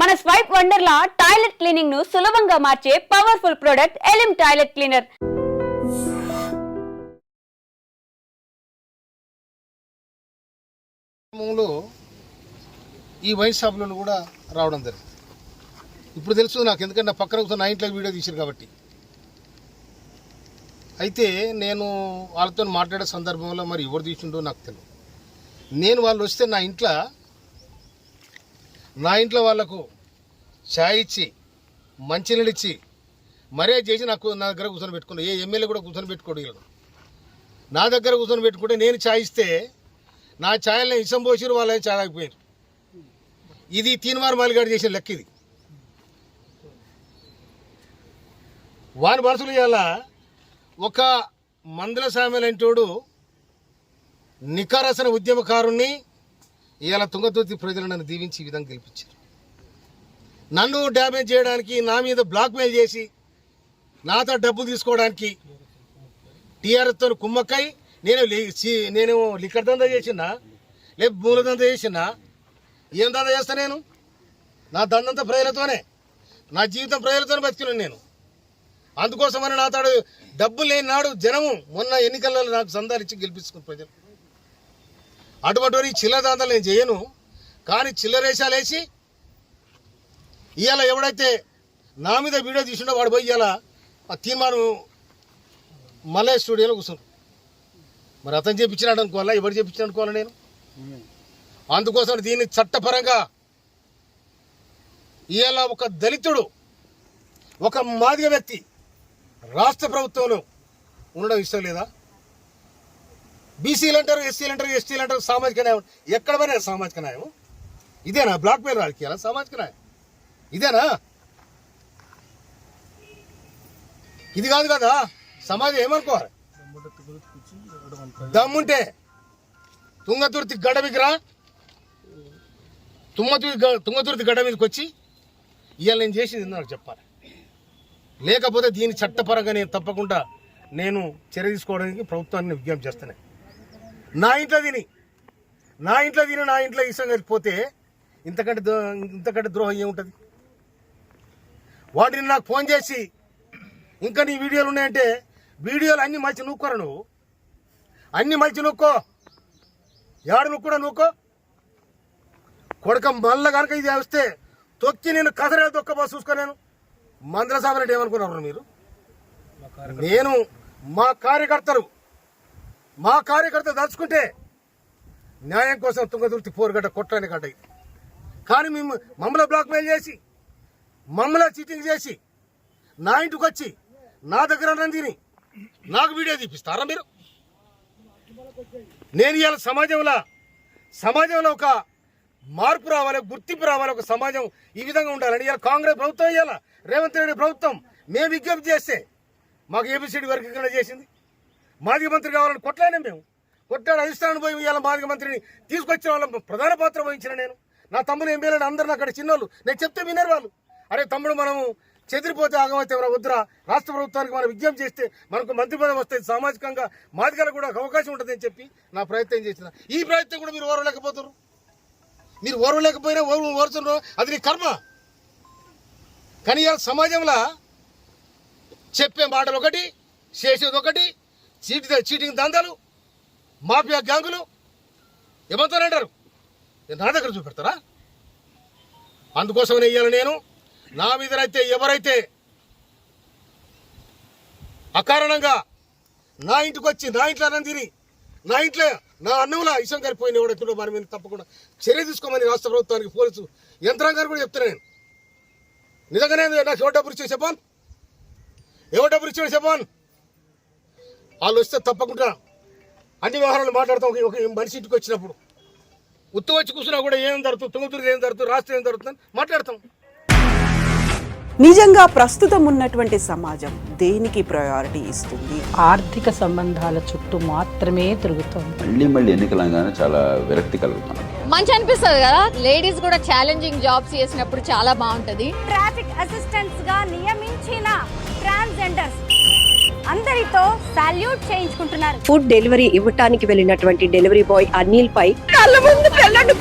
మన swipe Wonderla toilet cleaning ను సులభంగా మార్చే పవర్ఫుల్ ప్రొడక్ట్ ఎలిమ్ టాయిలెట్ క్లీనర్. ఈ వైన్ షాప్లను కూడా రావడం జరిగింది. ఇప్పుడు తెలుసు నాకు, ఎందుకంటే నా పక్కన నా ఇంట్లో వీడియో తీశారు కాబట్టి. అయితే నేను వాళ్ళతో మాట్లాడే సందర్భంలో మరి ఎవరు తీసిండో నాకు తెలియదు. నేను వాళ్ళు వస్తే నా ఇంట్లో వాళ్ళకు ఛాయ్ ఇచ్చి మంచినీళ్ళు ఇచ్చి మరే చేసి నా దగ్గర కూర్చొని పెట్టుకున్నా. ఏ ఎమ్మెల్యే కూడా కూర్చొని పెట్టుకోడు. నా దగ్గర కూర్చొని పెట్టుకుంటే నేను ఛాయ్ ఇస్తే నా ఛాయల్ని ఇసం పోసిరు, వాళ్ళని ఛాయ్ ఆగిపోయారు. ఇది తీన్మార్ మాలిగాడు చేసిన లెక్క. ఇది వాని మనసులు ఇవాళ ఒక మందుల సామెలంటోడు నికారసన ఉద్యమకారుణ్ణి ఇవాళ తుంగతుర్తి ప్రజలు నన్ను దీవించి ఈ విధంగా గెలిపించారు. నన్ను డ్యామేజ్ చేయడానికి, నా మీద బ్లాక్మెయిల్ చేసి నాతో డబ్బులు తీసుకోవడానికి టీఆర్ఎస్తో కుమ్మక్కై నేను లిక్కర్ దందా చేసినా, లేక మూల దందా చేసినా, ఏం దందా చేస్తా నేను? నా దందంతా ప్రజలతోనే, నా జీవితం ప్రజలతోనే బతికినాను నేను. అందుకోసమని నాతో డబ్బులు లేని నాడు జనము మొన్న ఎన్నికలలో నాకు సందాలిచ్చి గెలిపించుకుని ప్రజలు. అటువంటి చిల్లర దందాలు నేను చేయను. కానీ చిల్లరేషాలు వేసి ఇవాళ ఎవడైతే నా మీద వీడియో తీసుండో వాడు పోయి ఇవాళ ఆ తీర్మానం మలే స్టూడియోలో కూర్చున్నాడు. మరి అతను చేయించినాడు అనుకోవాలా, ఎవరు చేయించినాడు అనుకోవాలా నేను? అందుకోసం దీన్ని చట్టపరంగా ఇవాళ ఒక దళితుడు, ఒక మాదిగ వ్యక్తి రాష్ట్ర ప్రభుత్వంలో ఉండడం ఇష్టం లేదా? బీసీలు అంటారు, ఎస్సీలు అంటారు, ఎస్టీలు అంటారు, సామాజిక న్యాయం. ఎక్కడ పోయినా సామాజిక న్యాయం ఇదేనా? బ్లాక్ మెయిల్ రాజకీయాల సామాజిక న్యాయం ఇదేనా? ఇది కాదు కదా. సమాజం ఏమనుకోవాలి? దమ్ముంటే తుంగతుర్తి గడ్డ మీదకి రా, తుంగతుర్తి గడ్డ మీదకి వచ్చి ఇవాళ నేను చేసింది నాకు చెప్పాలి. లేకపోతే దీని చట్టపరంగా నేను తప్పకుండా నేను చర్య తీసుకోవడానికి ప్రభుత్వాన్ని విజ్ఞప్తి చేస్తాను. నా ఇంట్లో తిని నా ఇంట్లో ఇష్టం కలిపిపోతే ఇంతకంటే ద్రోహం ఏముంటుంది? వాటిని నాకు ఫోన్ చేసి ఇంకా నీ వీడియోలు ఉన్నాయంటే, వీడియోలు అన్ని మలిచి నూక్కోరా నువ్వు, అన్ని మలిచి నూక్కో, ఏడు నువ్వు కూడా నూక్కో కొడక. మళ్ళా కనుక ఇది వస్తే తొక్కి నేను కసరే తొక్కబో చూసుకోలేను. మందల సాబ్ ఏమనుకున్నారు మీరు? నేను మా కార్యకర్తలు దలుచుకుంటే న్యాయం కోసం తుంగతుర్తి పోరుగడ్డ కొట్టడానికి గడ్డ. కానీ మమ్మల్ని బ్లాక్మెయిల్ చేసి, మమ్మల్ని చీటింగ్ చేసి నా ఇంటికి వచ్చి నా దగ్గర తిని నాకు వీడియో తీపిస్తారా మీరు? నేను ఇవాళ సమాజంలో ఒక మార్పు రావాలి, గుర్తింపు రావాలి, ఒక సమాజం ఈ విధంగా ఉండాలని ఇవాళ కాంగ్రెస్ ప్రభుత్వం, ఇవాళ రేవంత్ రెడ్డి ప్రభుత్వం మేము విజ్ఞప్తి చేస్తే మాకు ఏబిసిడి వర్గీకరణ చేసింది. మాదిగ మంత్రి కావాలని కొట్లాడినా మేము. కొట్లాడి అధిష్టానం పోయి ఇవాళ మాదిగ మంత్రిని తీసుకొచ్చిన వాళ్ళ ప్రధాన పాత్ర వహించిన నేను. నా తమ్ముడు ఎమ్మెల్యేలు అందరిని అక్కడ చిన్నోళ్ళు, నేను చెప్తే వినరు వాళ్ళు. అరే తమ్ముడు, మనము చెదిరిపోతే ఆగమైతే వద్దురా, రాష్ట్ర ప్రభుత్వానికి మనం విజ్ఞప్తి చేస్తే మనకు మంత్రి పదవి వస్తుంది, సామాజికంగా మాదిగలకు కూడా అవకాశం ఉంటుంది అని చెప్పి నా ప్రయత్నం చేసిన. ఈ ప్రయత్నం కూడా మీరు ఓర్వలేకపోతారు. మీరు ఓర్వలేకపోయినా ఓర్చున్నారు, అది నీ కర్మ. కానీ ఇవాళ సమాజంలో చెప్పే మాటలు ఒకటి, చేసేది ఒకటి, చీటింగ్ దందాలు, మాఫియా గ్యాంగులు ఏమంటారంటారు, నా దగ్గర చూపెడతారా? అందుకోసమనే ఇవాళ నేను నా మీదనైతే ఎవరైతే అకారణంగా నా ఇంటికి వచ్చి నా ఇంట్లో అన్నం తిని నా అన్నంలో ఇష్టం కలిపోయిన ఎవడైతుండో మన మీద తప్పకుండా చర్య తీసుకోమని రాష్ట్ర ప్రభుత్వానికి, పోలీసు యంత్రాంగాన్ని కూడా చెప్తున్నాను నేను. నిజంగానే నాకు ఎవరు డబ్బులు ఇచ్చే చెప్పాను, వాళ్ళు వస్తే తప్పకుండా అన్ని వ్యవహారాలు మాట్లాడతాం. ఒక మనిషి ఇంటికి వచ్చినప్పుడు ఉత్తు వచ్చి కూర్చున్నా కూడా ఏం జరుగుతుంది, తుంగతుర్తి ఏం జరుగుతుంది, రాష్ట్రం ఏం జరుగుతుందని మాట్లాడతాం. నిజంగా ప్రస్తుతం ఉన్నటువంటి సమాజం దేనికి ప్రయారిటీ ఇస్తుంది? ఆర్థిక సంబంధాల చుట్టూ మాత్రమే తిరుగుతుంది. మళ్ళీ ఎన్నికలంగానే చాలా విరక్తి కలుగుతాం. మంచి అనిపిస్తుంది కదా, లేడీస్ కూడా ఛాలెంజింగ్ జాబ్స్ చేసినప్పుడు చాలా బాగుంటది. ట్రాఫిక్ అసిస్టెంట్స్ గా నియమించిన ట్రాన్స్జెండర్స్ అందరితో సాల్యూట్ చేయించుకుంటున్నారు. ఫుడ్ డెలివరీ ఇవ్వటానికి వెళ్ళినటువంటి డెలివరీ బాయ్ అనిల్ పై కళ్ళ ముందు పెళ్ళండి